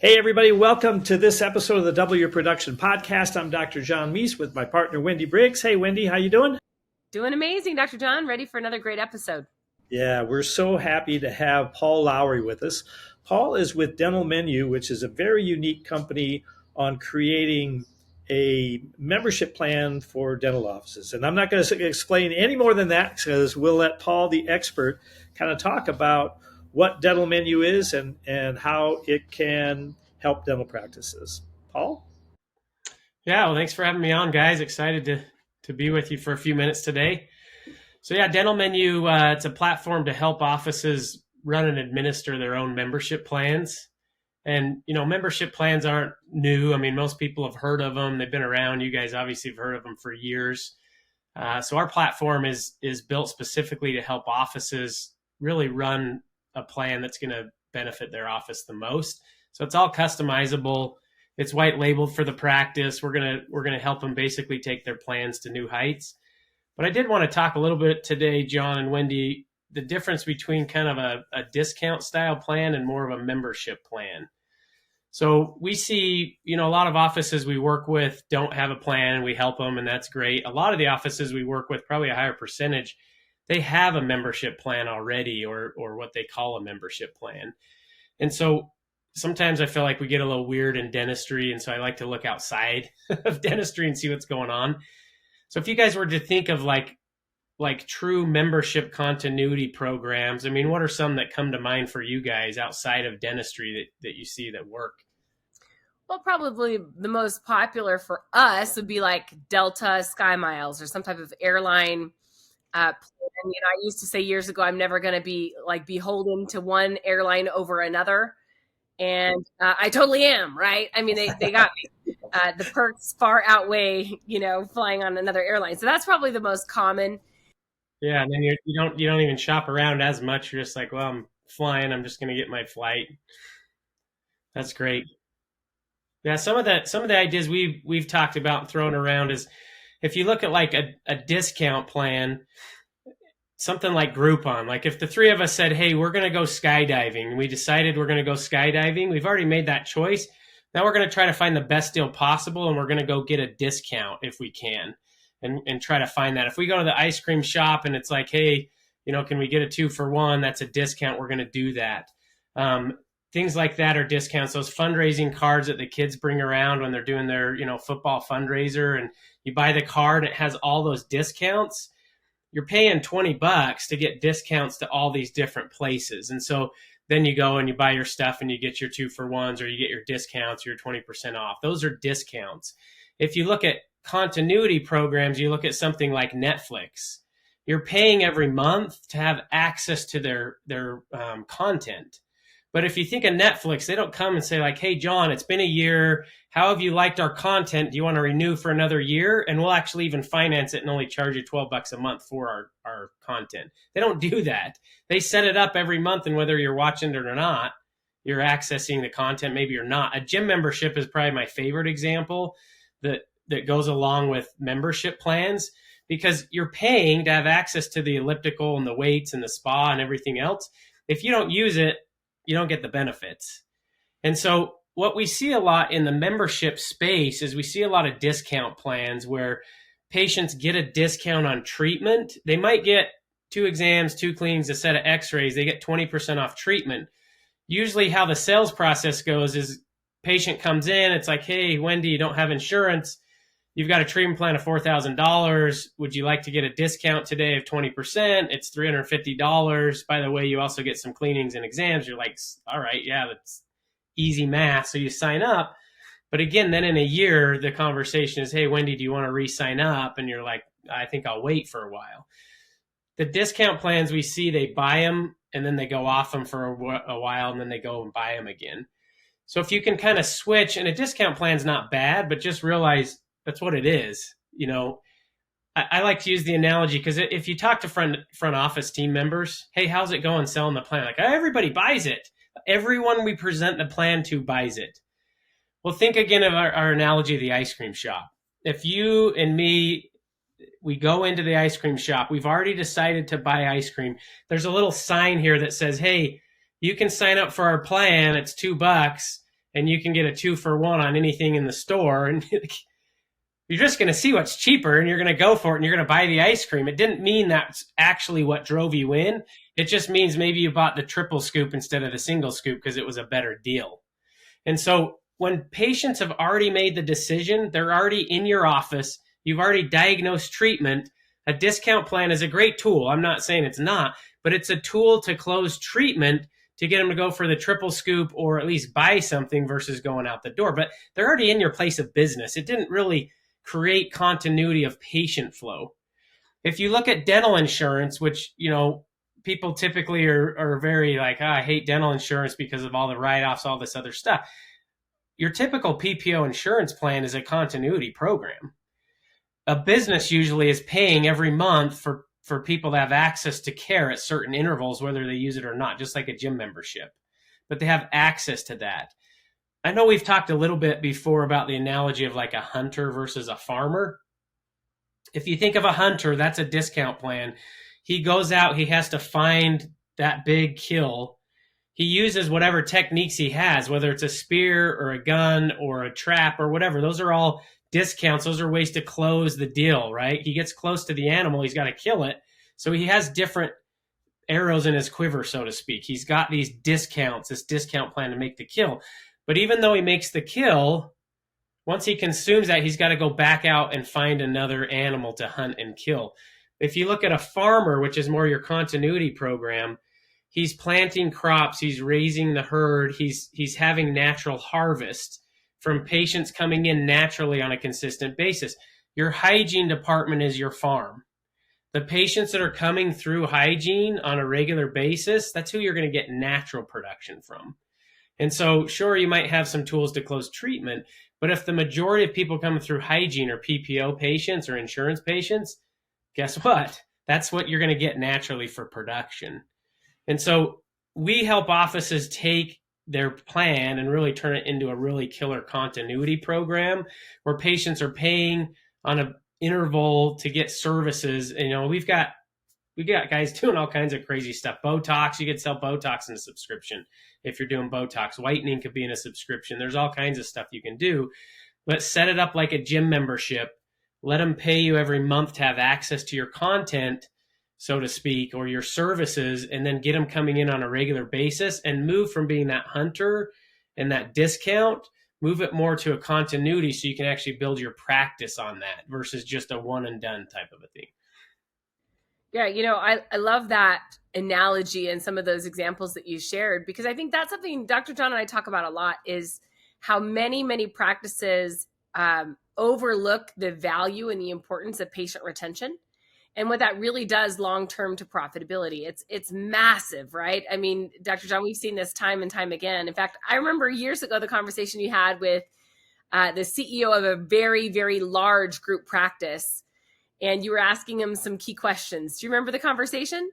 Hey, everybody. Welcome to this episode of the Double Your Production podcast. I'm Dr. John Meis with my partner, Wendy Briggs. Hey, Wendy, how you doing? Doing amazing, Dr. John. Ready for another great episode. Yeah, we're so happy to have Paul Lowry with us. Paul is with Dental Menu, which is a very unique company on creating a membership plan for dental offices. And I'm not going to explain any more than that because we'll let Paul, the expert, kind of talk about what Dental Menu is and how it can help dental practices. Paul? Yeah, well, thanks for having me on, guys. Excited to be with you for a few minutes today. So yeah, Dental Menu, it's a platform to help offices run and administer their own membership plans. And, membership plans aren't new. I mean, most people have heard of them. They've been around. You guys obviously have heard of them for years. So our platform is built specifically to help offices really run a plan that's going to benefit their office the most. So it's all customizable. It's white labeled for the practice. We're gonna help them basically take their plans to new heights. But I did want to talk a little bit today, John and Wendy, the difference between kind of a discount style plan and more of a membership plan. So we see, a lot of offices we work with don't have a plan, and we help them, and that's great. A lot of the offices we work with, probably a higher percentage, they have a membership plan already, or what they call a membership plan. And so sometimes I feel like we get a little weird in dentistry, and so I like to look outside of dentistry and see what's going on. So if you guys were to think of like true membership continuity programs, I mean, what are some that come to mind for you guys outside of dentistry that you see that work? Well, probably the most popular for us would be like Delta, Sky Miles, or some type of airline plan. I used to say years ago, I'm never going to be like beholden to one airline over another. And I totally am, right? I mean, they got me. The perks far outweigh, flying on another airline. So that's probably the most common. Yeah, and then you don't even shop around as much. You're just like, well, I'm flying. I'm just going to get my flight. That's great. Yeah, some of the ideas we've talked about and thrown around is if you look at like a discount plan, something like Groupon. Like if the three of us said, hey, we're going to go skydiving, and we decided we're going to go skydiving, we've already made that choice. Now we're going to try to find the best deal possible, and we're going to go get a discount if we can and try to find that. If we go to the ice cream shop and it's like, hey, can we get a 2-for-1? That's a discount. We're going to do that. Things like that are discounts. Those fundraising cards that the kids bring around when they're doing their, football fundraiser, and you buy the card and it has all those discounts. You're paying $20 to get discounts to all these different places. And so then you go and you buy your stuff and you get your 2-for-1s, or you get your discounts, your 20% off. Those are discounts. If you look at continuity programs, you look at something like Netflix. You're paying every month to have access to their content. But if you think of Netflix, they don't come and say like, hey, John, it's been a year. How have you liked our content? Do you want to renew for another year? And we'll actually even finance it and only charge you $12 a month for our content. They don't do that. They set it up every month, and whether you're watching it or not, you're accessing the content. Maybe you're not. A gym membership is probably my favorite example that goes along with membership plans, because you're paying to have access to the elliptical and the weights and the spa and everything else. If you don't use it, you don't get the benefits. And so what we see a lot in the membership space is we see a lot of discount plans where patients get a discount on treatment. They might get 2 exams, 2 cleanings, a set of x-rays. They get 20% off treatment. Usually how the sales process goes is patient comes in. It's like, hey, Wendy, you don't have insurance. You've got a treatment plan of $4,000. Would you like to get a discount today of 20%? It's $350. By the way, you also get some cleanings and exams. You're like, all right, yeah, that's easy math. So you sign up. But again, then in a year, the conversation is, hey, Wendy, do you want to re-sign up? And you're like, I think I'll wait for a while. The discount plans we see, they buy them and then they go off them for a while, and then they go and buy them again. So if you can kind of switch, and a discount plan is not bad, but just realize that's what it is. I like to use the analogy because if you talk to front office team members, hey, how's it going selling the plan? Like, everybody buys it. Everyone we present the plan to buys it. Well, think again of our analogy of the ice cream shop. If you and me, we go into the ice cream shop, we've already decided to buy ice cream. There's a little sign here that says, hey, you can sign up for our plan. It's $2. and you can get a 2-for-1 on anything in the store, and you're just going to see what's cheaper and you're going to go for it and you're going to buy the ice cream. It didn't mean that's actually what drove you in. It just means maybe you bought the triple scoop instead of the single scoop because it was a better deal. And so when patients have already made the decision, they're already in your office, you've already diagnosed treatment, a discount plan is a great tool. I'm not saying it's not, but it's a tool to close treatment to get them to go for the triple scoop or at least buy something versus going out the door. But they're already in your place of business. It didn't really create continuity of patient flow. If you look at dental insurance, which, people typically are very like, I hate dental insurance because of all the write-offs, all this other stuff. Your typical PPO insurance plan is a continuity program. A business usually is paying every month for people to have access to care at certain intervals, whether they use it or not, just like a gym membership. But they have access to that. I know we've talked a little bit before about the analogy of like a hunter versus a farmer. If you think of a hunter, that's a discount plan. He goes out, he has to find that big kill. He uses whatever techniques he has, whether it's a spear or a gun or a trap or whatever. Those are all discounts. Those are ways to close the deal, right? He gets close to the animal, he's got to kill it. So he has different arrows in his quiver, so to speak. He's got these discounts, this discount plan to make the kill. But even though he makes the kill, once he consumes that, he's got to go back out and find another animal to hunt and kill. If you look at a farmer, which is more your continuity program, he's planting crops, he's raising the herd, he's having natural harvest from patients coming in naturally on a consistent basis. Your hygiene department is your farm. The patients that are coming through hygiene on a regular basis, that's who you're going to get natural production from. And so, sure, you might have some tools to close treatment, but if the majority of people coming through hygiene are PPO patients or insurance patients, guess what? That's what you're going to get naturally for production. And so we help offices take their plan and really turn it into a really killer continuity program where patients are paying on an interval to get services. And, we've got guys doing all kinds of crazy stuff. Botox, you could sell Botox in a subscription. If you're doing Botox, whitening could be in a subscription. There's all kinds of stuff you can do, but set it up like a gym membership. Let them pay you every month to have access to your content, so to speak, or your services, and then get them coming in on a regular basis and move from being that hunter and that discount, move it more to a continuity so you can actually build your practice on that versus just a one and done type of a thing. Yeah, I love that analogy and some of those examples that you shared, because I think that's something Dr. John and I talk about a lot, is how many, many practices overlook the value and the importance of patient retention and what that really does long-term to profitability. It's massive, right? I mean, Dr. John, we've seen this time and time again. In fact, I remember years ago, the conversation you had with the CEO of a very, very large group practice, and you were asking him some key questions. Do you remember the conversation?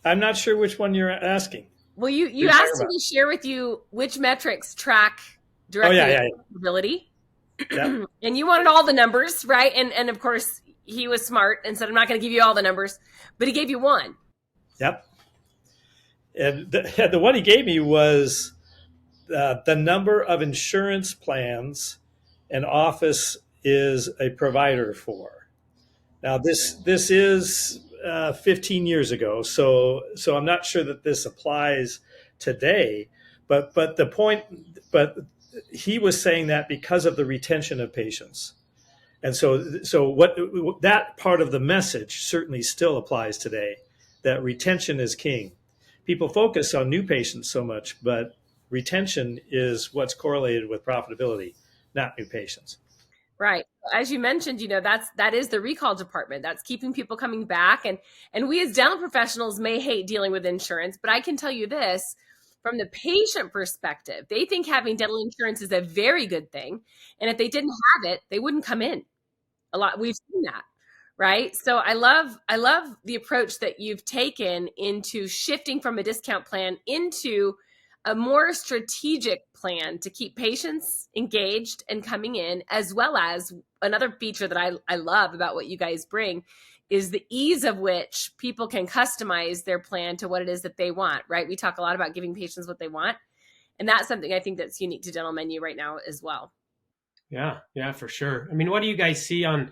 I'm not sure which one you're asking. Well, you asked him to share with you which metrics track directly profitability. Yeah. And you wanted all the numbers, right? And of course, he was smart and said, I'm not going to give you all the numbers, but he gave you one. Yep. And the one he gave me was the number of insurance plans an office is a provider for. Now, this is 15 years ago, so I'm not sure that this applies today. But he was saying that because of the retention of patients, and so what that part of the message certainly still applies today. That retention is king. People focus on new patients so much, but retention is what's correlated with profitability, not new patients. Right. As you mentioned, that is the recall department. That's keeping people coming back. And we as dental professionals may hate dealing with insurance, but I can tell you this, from the patient perspective, they think having dental insurance is a very good thing. And if they didn't have it, they wouldn't come in. We've seen that. Right. So I love the approach that you've taken into shifting from a discount plan into a more strategic plan to keep patients engaged and coming in, as well as another feature that I love about what you guys bring is the ease of which people can customize their plan to what it is that they want, right? We talk a lot about giving patients what they want. And that's something I think that's unique to Dental Menu right now as well. Yeah, for sure. I mean, what do you guys see on,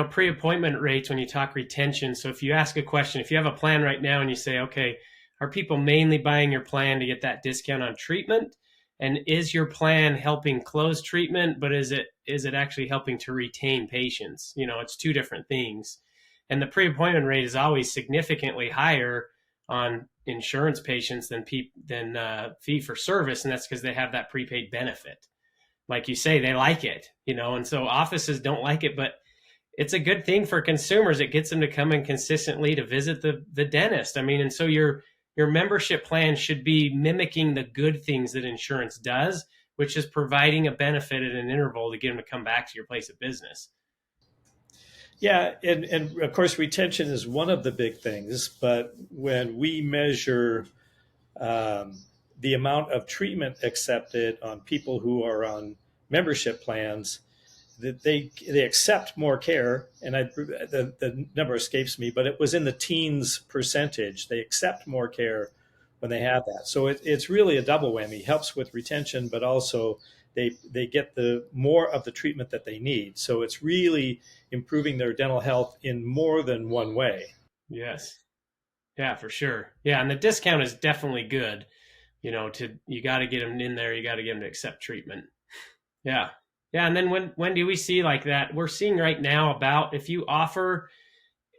pre-appointment rates when you talk retention? So if you ask a question, if you have a plan right now and you say, okay, are people mainly buying your plan to get that discount on treatment? And is your plan helping close treatment, but is it actually helping to retain patients? It's two different things. And the pre-appointment rate is always significantly higher on insurance patients than fee for service, and that's because they have that prepaid benefit. Like you say, they like it, and so offices don't like it, but it's a good thing for consumers. It gets them to come in consistently to visit the dentist. I mean, and so your membership plan should be mimicking the good things that insurance does, which is providing a benefit at an interval to get them to come back to your place of business. Yeah, and of course, retention is one of the big things. But when we measure the amount of treatment accepted on people who are on membership plans, that they accept more care, and the number escapes me, but it was in the teens percentage. They accept more care when they have that. So it's really a double whammy. It helps with retention, but also they get the more of the treatment that they need. So it's really improving their dental health in more than one way. Yes. Yeah, for sure. Yeah, and the discount is definitely good. You got to get them in there. You got to get them to accept treatment. Yeah. Yeah. And then when do we see like that? We're seeing right now about if you offer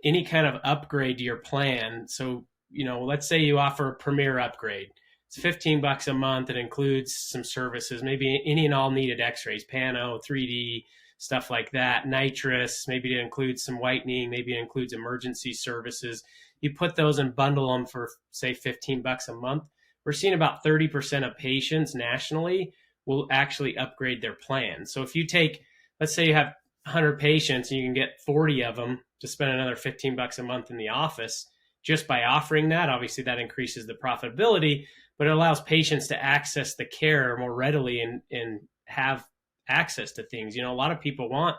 any kind of upgrade to your plan. So, let's say you offer a premier upgrade. It's $15 a month. It includes some services, maybe any and all needed x-rays, pano, 3D, stuff like that, nitrous, maybe it includes some whitening, maybe it includes emergency services. You put those and bundle them for, say, $15 a month. We're seeing about 30% of patients nationally will actually upgrade their plan. So if you take, let's say you have 100 patients and you can get 40 of them to spend another $15 a month in the office, just by offering that, obviously that increases the profitability, but it allows patients to access the care more readily and have access to things. A lot of people want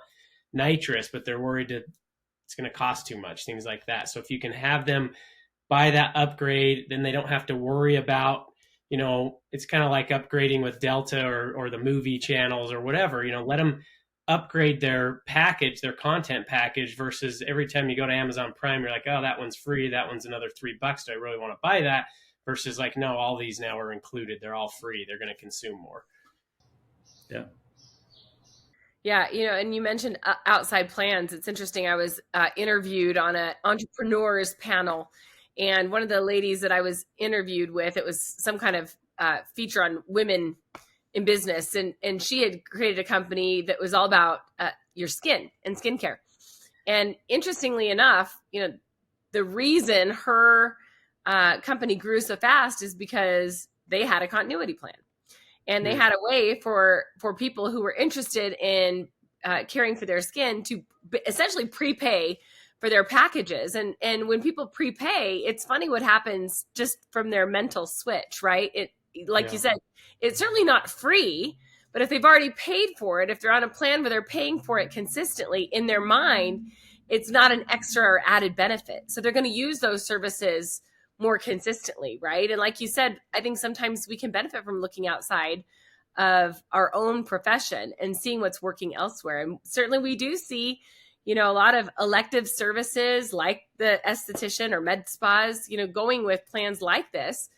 nitrous, but they're worried that it's going to cost too much, things like that. So if you can have them buy that upgrade, then they don't have to worry about, it's kind of like upgrading with Delta or the movie channels or whatever. Let them upgrade their package, their content package, versus every time you go to Amazon Prime, you're like, oh, that one's free, that one's another $3. Do I really want to buy that? Versus like, no, all these now are included. They're all free. They're going to consume more. Yeah. Yeah, and you mentioned outside plans. It's interesting. I was interviewed on an entrepreneurs panel, and one of the ladies that I was interviewed with, it was some kind of feature on women in business, and she had created a company that was all about your skin and skincare. And interestingly enough, the reason her company grew so fast is because they had a continuity plan. And they had a way for people who were interested in caring for their skin to essentially prepay for their packages. And when people prepay, it's funny what happens just from their mental switch, right? You said, it's certainly not free, but if they've already paid for it, if they're on a plan where they're paying for it consistently, in their mind, it's not an extra or added benefit. So they're going to use those services more consistently, right? And like you said, I think sometimes we can benefit from looking outside of our own profession and seeing what's working elsewhere. And certainly we do see, a lot of elective services like the esthetician or med spas, going with plans like this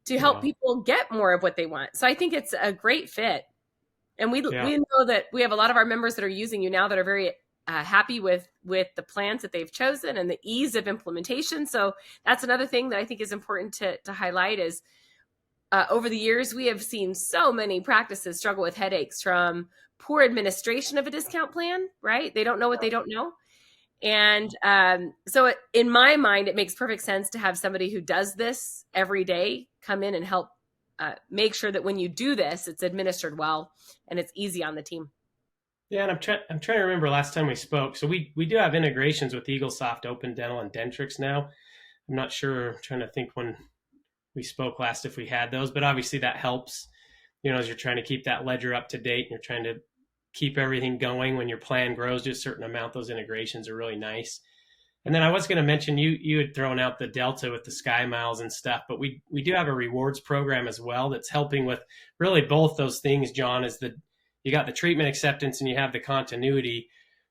to help people get more of what they want. So I think it's a great fit. And we know that we have a lot of our members that are using you now that are very happy with the plans that they've chosen and the ease of implementation. So that's another thing that I think is important to highlight is over the years, we have seen so many practices struggle with headaches from poor administration of a discount plan, right? They don't know what they don't know. And so in my mind, it makes perfect sense to have somebody who does this every day come in and help make sure that when you do this, it's administered well and it's easy on the team. Yeah, and I'm trying to remember last time we spoke. So we do have integrations with EagleSoft, Open Dental, and Dentrix now. I'm not sure. I'm trying to think when we spoke last if we had those, but obviously that helps. As you're trying to keep that ledger up to date and you're trying to keep everything going when your plan grows to a certain amount, those integrations are really nice. And then I was going to mention you had thrown out the Delta with the Sky Miles and stuff, but we do have a rewards program as well that's helping with really both those things. John, is that you got the treatment acceptance and you have the continuity.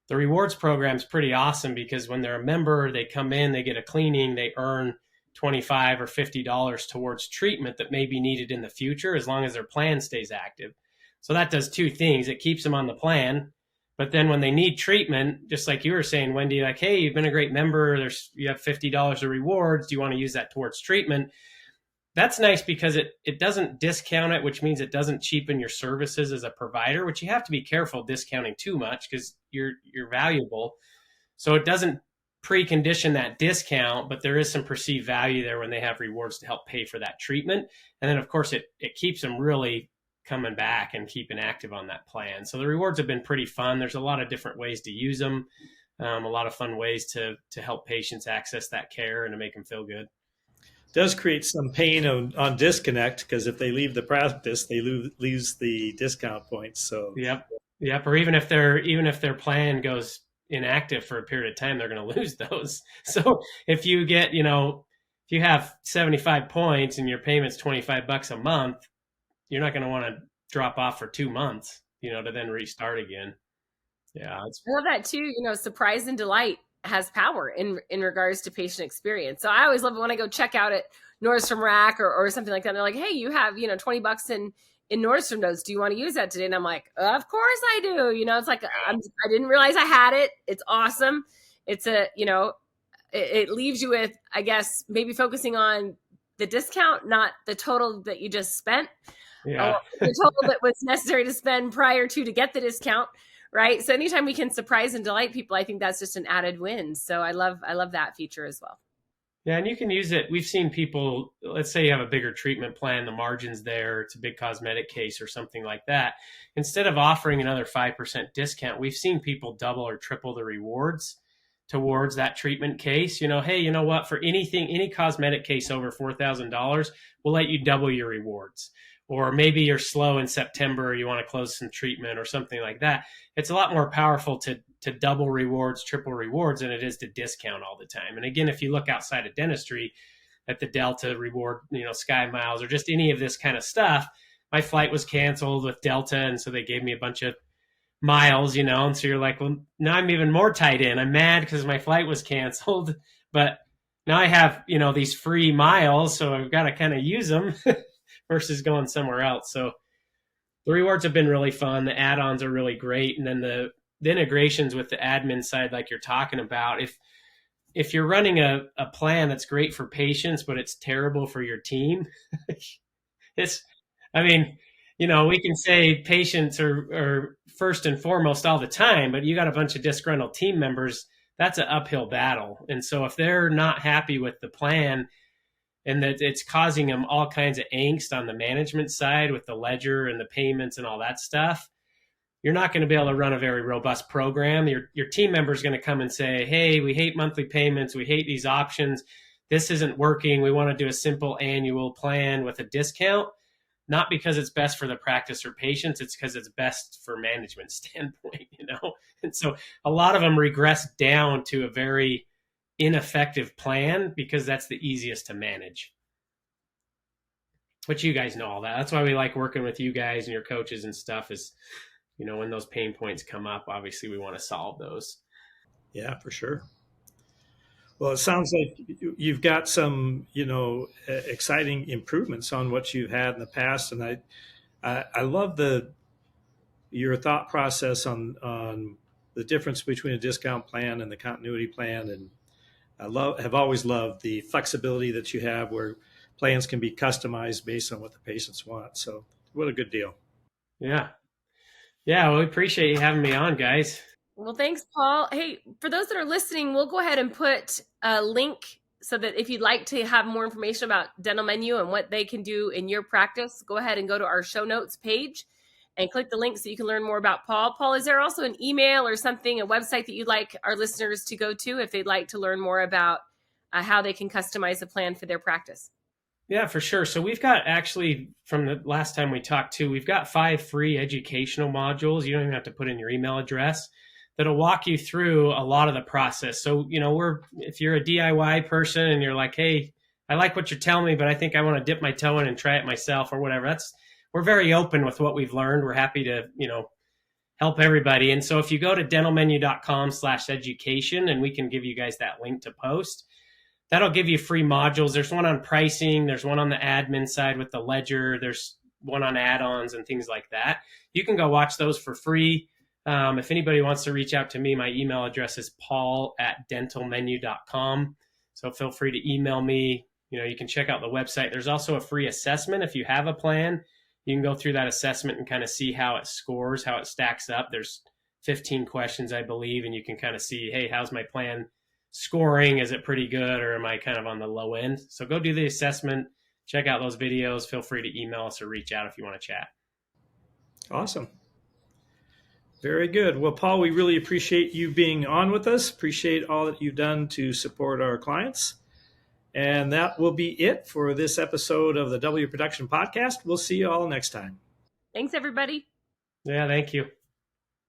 The rewards program is pretty awesome because when they're a member, they come in, they get a cleaning, they earn $25 or $50 towards treatment that may be needed in the future as long as their plan stays active. So that does two things. It keeps them on the plan, but then when they need treatment, just like you were saying, Wendy, like, hey, you've been a great member, you have $50 of rewards, do you want to use that towards treatment? That's nice because it doesn't discount it, which means it doesn't cheapen your services as a provider, which you have to be careful discounting too much because you're valuable. So it doesn't precondition that discount, but there is some perceived value there when they have rewards to help pay for that treatment. And then of course it keeps them really coming back and keeping active on that plan. So the rewards have been pretty fun. There's a lot of different ways to use them, a lot of fun ways to help patients access that care and to make them feel good. Does create some pain on disconnect because if they leave the practice, they lose the discount points. So yep. Or even if their plan goes inactive for a period of time, they're going to lose those. So if you get, if you have 75 points and your payment's $25 a month, you're not going to want to drop off for 2 months, to then restart again. Yeah. I love that too. Surprise and delight has power in regards to patient experience. So I always love it when I go check out at Nordstrom Rack or something like that. And they're like, hey, you have, $20 in Nordstrom notes. Do you want to use that today? And I'm like, of course I do. It's like, I didn't realize I had it. It's awesome. It's it leaves you with, I guess, maybe focusing on the discount, not the total that you just spent. Yeah. The total that was necessary to spend prior to get the discount. Right. So anytime we can surprise and delight people, I think that's just an added win. So I love that feature as well. Yeah. And you can use it. We've seen people, let's say you have a bigger treatment plan, the margin's there, it's a big cosmetic case or something like that. Instead of offering another 5% discount, we've seen people double or triple the rewards towards that treatment case. Hey, you know what? For any cosmetic case over $4,000, we'll let you double your rewards. Or maybe you're slow in September, you want to close some treatment or something like that. It's a lot more powerful to double rewards, triple rewards than it is to discount all the time. And again, if you look outside of dentistry at the Delta reward, Sky Miles or just any of this kind of stuff, my flight was canceled with Delta. And so they gave me a bunch of miles, and so you're like, well, now I'm even more tied in. I'm mad because my flight was canceled, but now I have, these free miles. So I've got to kind of use them. Versus going somewhere else. So the rewards have been really fun. The add-ons are really great. And then the integrations with the admin side, like you're talking about, if you're running a plan that's great for patients, but it's terrible for your team, we can say patients are first and foremost all the time, but you got a bunch of disgruntled team members, that's an uphill battle. And so if they're not happy with the plan, and that it's causing them all kinds of angst on the management side with the ledger and the payments and all that stuff, you're not going to be able to run a very robust program. Your team member is going to come and say, hey, we hate monthly payments. We hate these options. This isn't working. We want to do a simple annual plan with a discount, not because it's best for the practice or patients. It's because it's best for management standpoint, And so a lot of them regress down to a very ineffective plan because that's the easiest to manage. But you guys know all that. That's why we like working with you guys and your coaches and stuff is, when those pain points come up, obviously we want to solve those. Yeah, for sure. Well, it sounds like you've got some, exciting improvements on what you've had in the past. And I love your thought process on the difference between a discount plan and the continuity plan. And have always loved the flexibility that you have where plans can be customized based on what the patients want. So what a good deal. Yeah. Well, we appreciate you having me on, guys. Well, thanks, Paul. Hey, for those that are listening, we'll go ahead and put a link so that if you'd like to have more information about Dental Menu and what they can do in your practice, go ahead and go to our show notes page and click the link so you can learn more about Paul. Paul, is there also an email or something, a website that you'd like our listeners to go to if they'd like to learn more about how they can customize a plan for their practice? Yeah, for sure. So we've got actually, from the last time we talked too, we've got 5 free educational modules. You don't even have to put in your email address that'll walk you through a lot of the process. So, if you're a DIY person and you're like, hey, I like what you're telling me, but I think I want to dip my toe in and try it myself or whatever. We're very open with what we've learned. We're happy to, help everybody. And so if you go to dentalmenu.com/education, and we can give you guys that link to post, that'll give you free modules. There's one on pricing. There's one on the admin side with the ledger. There's one on add-ons and things like that. You can go watch those for free. If anybody wants to reach out to me, my email address is paul@dentalmenu.com. So feel free to email me. You can check out the website. There's also a free assessment. If you have a plan, you can go through that assessment and kind of see how it scores, how it stacks up. There's 15 questions, I believe, and you can kind of see, hey, how's my plan scoring? Is it pretty good, or am I kind of on the low end? So go do the assessment, check out those videos. Feel free to email us or reach out if you want to chat. Awesome. Very good. Well, Paul, we really appreciate you being on with us. Appreciate all that you've done to support our clients. And that will be it for this episode of the W Production Podcast. We'll see you all next time. Thanks, everybody. Yeah, thank you.